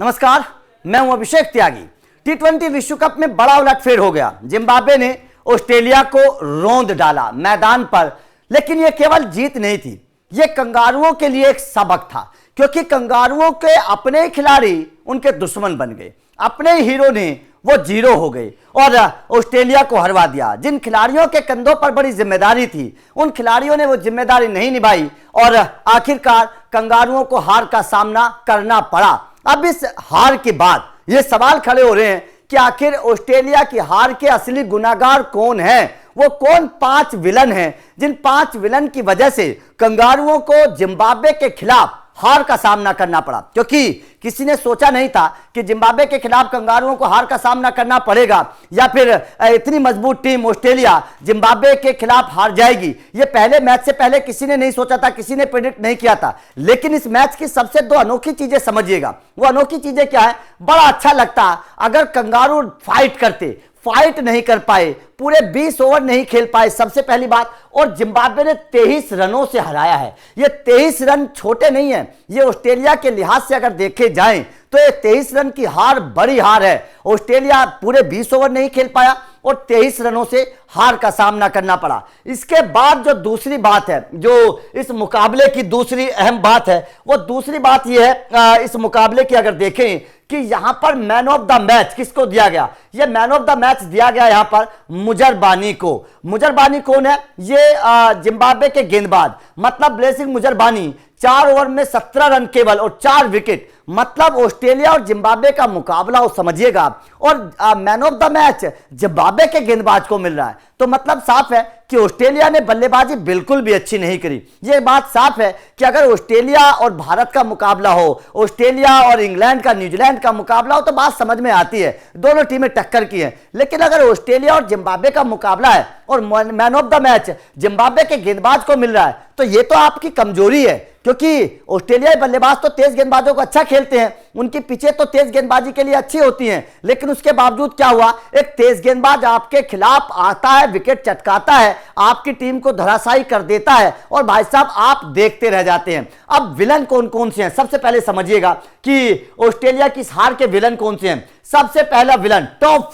नमस्कार, मैं हूं अभिषेक त्यागी। टी20 विश्व कप में बड़ा उलटफेर हो गया। जिम्बाब्वे ने ऑस्ट्रेलिया को रौंद डाला मैदान पर, लेकिन यह केवल जीत नहीं थी, यह कंगारुओं के लिए एक सबक था, क्योंकि कंगारुओं के अपने खिलाड़ी उनके दुश्मन बन गए। अपने हीरो ने वो जीरो हो गए और ऑस्ट्रेलिया को हरवा दिया। जिन खिलाड़ियों के कंधों पर बड़ी जिम्मेदारी थी, उन खिलाड़ियों ने वो जिम्मेदारी नहीं निभाई और आखिरकार कंगारुओं को हार का सामना करना पड़ा। अब इस हार के बाद ये सवाल खड़े हो रहे हैं कि आखिर ऑस्ट्रेलिया की हार के असली गुनाहगार कौन है? वो कौन 5 विलन हैं जिन 5 विलन की वजह से कंगारुओं को जिम्बाब्वे के खिलाफ हार का सामना करना पड़ा? क्योंकि किसी ने सोचा नहीं था कि जिम्बाब्वे के खिलाफ कंगारुओं को हार का सामना करना पड़ेगा या फिर इतनी मजबूत टीम ऑस्ट्रेलिया जिम्बाब्वे के खिलाफ हार जाएगी। ये पहले मैच से पहले किसी ने नहीं सोचा था, किसी ने प्रेडिक्ट नहीं किया था। लेकिन इस मैच की सबसे 2 अनोखी चीजें समझिएगा। वो अनोखी चीजें क्या है? बड़ा अच्छा लगता अगर कंगारू फाइट करते, फाइट नहीं कर पाए, पूरे 20 ओवर नहीं खेल पाए, सबसे पहली बात। और जिम्बाब्वे ने 23 रनों से हराया है। ये 23 रन छोटे नहीं है। ये ऑस्ट्रेलिया के लिहाज से अगर देखे जाएं तो ये 23 रन की हार बड़ी हार है। ऑस्ट्रेलिया पूरे 20 ओवर नहीं खेल पाया और 23 रनों से हार का सामना करना पड़ा। इसके बाद जो दूसरी बात है, जो इस मुकाबले की दूसरी अहम बात है, वो दूसरी बात ये है इस मुकाबले की अगर देखें कि यहां पर मैन ऑफ द मैच किसको दिया गया? ये मैन ऑफ द मैच दिया गया यहां पर मुजरबानी को। मुजरबानी कौन है? ये जिम्बाब्वे के गेंदबाज, मतलब ब्लेसिंग मुजरबानी 4 ओवर में 17 रन केवल और 4 विकेट। मतलब ऑस्ट्रेलिया और जिम्बाब्वे का मुकाबला हो, समझिएगा। और man of the match Zimbabwe के गेंदबाज को मिल रहा है। तो मतलब साफ है कि ऑस्ट्रेलिया ने बल्लेबाजी बिल्कुल भी अच्छी नहीं करी। यह बात साफ है कि अगर ऑस्ट्रेलिया और भारत का मुकाबला हो, ऑस्ट्रेलिया और इंग्लैंड का, न्यूजीलैंड का मुकाबला हो, तो बात समझ में आती है, दोनों टीमें टक्कर की हैं। लेकिन अगर ऑस्ट्रेलिया और जिम्बाब्वे का मुकाबला है और man of the match Zimbabwe के गेंदबाज को मिल रहा है, तो यह तो आपकी कमजोरी है। क्योंकि ऑस्ट्रेलियाई बल्लेबाज तो तेज गेंदबाजों को अच्छा खेलते हैं, उनकी पिचें तो तेज गेंदबाजी के लिए अच्छी होती हैं। लेकिन उसके बावजूद क्या हुआ? एक तेज गेंदबाज आपके खिलाफ आता है, विकेट चटकाता है, आपकी टीम को धराशायी कर देता है और भाई साहब आप देखते रह जाते हैं। अब विलन कौन कौन से हैं? सबसे पहले समझिएगा कि ऑस्ट्रेलिया की हार के विलन कौन से हैं। सबसे पहला विलन टॉप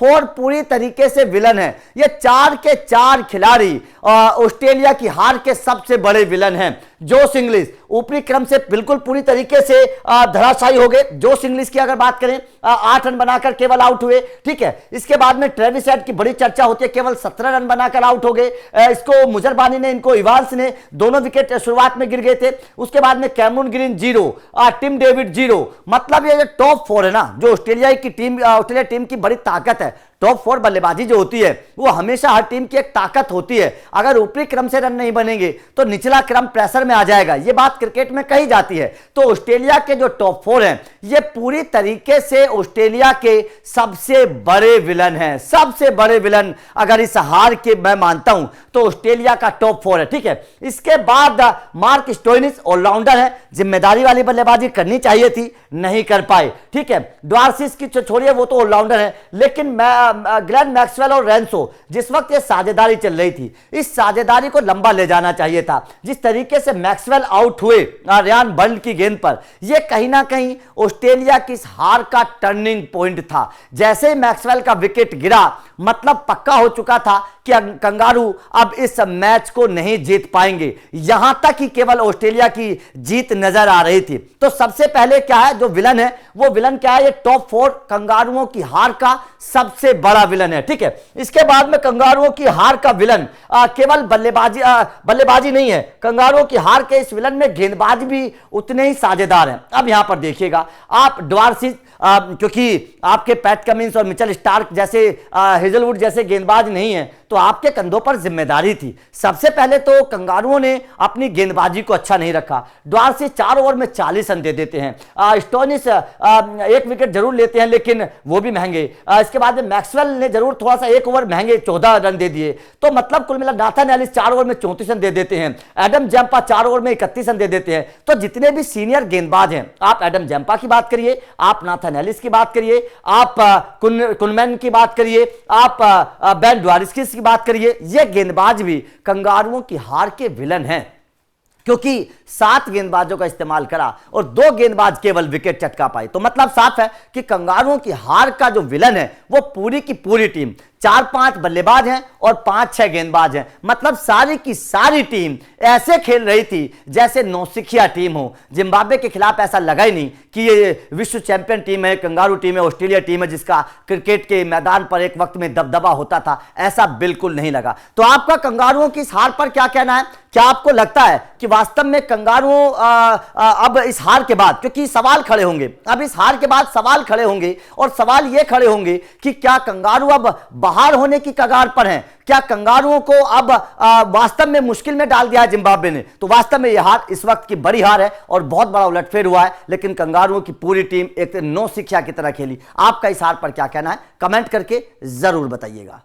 4 पूरी तरीके से विलन है। ये 4 के 4 खिलाड़ी ऑस्ट्रेलिया की हार के सबसे बड़े विलन हैं। जोश इंग्लिश ऊपरी क्रम से बिल्कुल पूरी तरीके से धराशायी हो गए। जोश इंग्लिश की अगर बात करें 8 रन बनाकर केवल आउट हुए, ठीक है। इसके बाद में ट्रेविस हेड की बड़ी चर्चा होती है, केवल 17 रन बनाकर आउट हो गए। इसको मुजरबानी ने, इनको इवांस ने, दोनों विकेट शुरुआत में गिर गए थे। उसके बाद में कैमरून ग्रीन 0, टिम डेविड 0। मतलब ये टॉप 4 है ना, जो ऑस्ट्रेलिया टीम की बड़ी ताकत है। टॉप 4 बल्लेबाजी जो होती है वो हमेशा हर टीम की एक ताकत होती है। अगर ऊपरी क्रम से रन नहीं बनेंगे तो निचला क्रम प्रेशर में आ जाएगा। ये बात क्रिकेट में कही जाती है। तो ऑस्ट्रेलिया के जो टॉप 4 हैं, ये पूरी तरीके से ऑस्ट्रेलिया के सबसे बड़े विलन हैं। सबसे बड़े विलन अगर इस हार के मैं मानता हूं तो ऑस्ट्रेलिया का टॉप 4 है, ठीक है। इसके बाद मार्क स्टोइनिस ऑलराउंडर है, जिम्मेदारी वाली बल्लेबाजी करनी चाहिए थी, नहीं कर पाए, ठीक है। ड्वार्सिस की छोड़िए, वो तो ऑलराउंडर है। लेकिन ग्लेन मैक्सवेल और रेंसो, जिस वक्त ये साझेदारी चल रही थी, इस साझेदारी को लंबा ले जाना चाहिए था। जिस तरीके से मैक्सवेल आउट हुए रियान बर्ड की गेंद पर, यह कहीं ना कहीं ऑस्ट्रेलिया की हार का टर्निंग पॉइंट था। जैसे ही मैक्सवेल का विकेट गिरा, मतलब पक्का हो चुका था कि कंगारू अब इस मैच को नहीं जीत पाएंगे। यहां तक कि केवल ऑस्ट्रेलिया की जीत नजर आ रही थी। तो सबसे पहले क्या है, जो विलन है, वो विलन क्या है? ये टॉप 4 कंगारुओं की हार का सबसे बड़ा विलन है, ठीक है। इसके बाद में कंगारुओं की हार का विलन केवल बल्लेबाजी नहीं है। कंगारुओं की हार के इस विलन में गेंदबाज भी उतने ही साझेदार हैं। अब यहां पर देखिएगा आप, ड्वार्सिस क्योंकि आपके पैट कमिंस और मिचेल स्टार्क जैसे, हेजलवुड जैसे गेंदबाज नहीं है, तो आपके कंधों पर जिम्मेदारी थी। सबसे पहले तो कंगारुओं ने अपनी गेंदबाजी को अच्छा नहीं रखा। ड्वार्सिस 4 ओवर में 40 रन दे देते हैं। स्टोइनिस 1 विकेट जरूर लेते हैं, लेकिन वो भी महंगे। इसके बाद में मैक्सवेल ने जरूर थोड़ा सा 1 ओवर महंगे 14 रन दे दिए। तो मतलब कुल मिला नाथन एलिस 4 ओवर में 34 रन दे देते हैं। एडम जंपा 4 ओवर में 31 रन दे देते हैं। तो जितने भी सीनियर गेंदबाज हैं, आप एडम जंपा की बात करिए, आप नाथन एलिस की बात करिए, आप कुनमैन की बात करिए, आप बेन ड्वार्सिस की बात करिए, ये गेंदबाज भी कंगारुओं की हार के विलन हैं। क्योंकि 7 गेंदबाजों का इस्तेमाल करा और 2 गेंदबाज केवल विकेट चटका पाए। तो मतलब साफ है कि कंगारुओं की हार का जो विलन है वो पूरी की पूरी टीम, 4-5 बल्लेबाज हैं और 5-6 गेंदबाज हैं। मतलब सारी की सारी टीम ऐसे खेल रही थी जैसे नौसिखिया टीम हो। जिम्बाब्वे के खिलाफ ऐसा लगा ही नहीं कि ये विश्व चैंपियन टीम है, कंगारू टीम है, ऑस्ट्रेलिया टीम है जिसका क्रिकेट के मैदान पर एक वक्त में दबदबा होता था, ऐसा बिल्कुल नहीं लगा। तो आपका कंगारुओं की इस हार पर क्या कहना है? क्या आपको लगता है कि वास्तव में कंगारुओं अब इस हार के बाद, क्योंकि सवाल खड़े होंगे, अब इस हार के बाद सवाल खड़े होंगे और सवाल यह खड़े होंगे कि क्या कंगारू अब बाहर होने की कगार पर हैं? क्या कंगारुओं को अब वास्तव में मुश्किल में डाल दिया है जिम्बाब्वे ने? तो वास्तव में यह हार इस वक्त की बड़ी हार है और बहुत बड़ा उलटफेर हुआ है, लेकिन कंगारुओं की पूरी टीम एक नौसिखिया की तरह खेली। आपका इस हार पर क्या कहना है? कमेंट करके जरूर बताइएगा।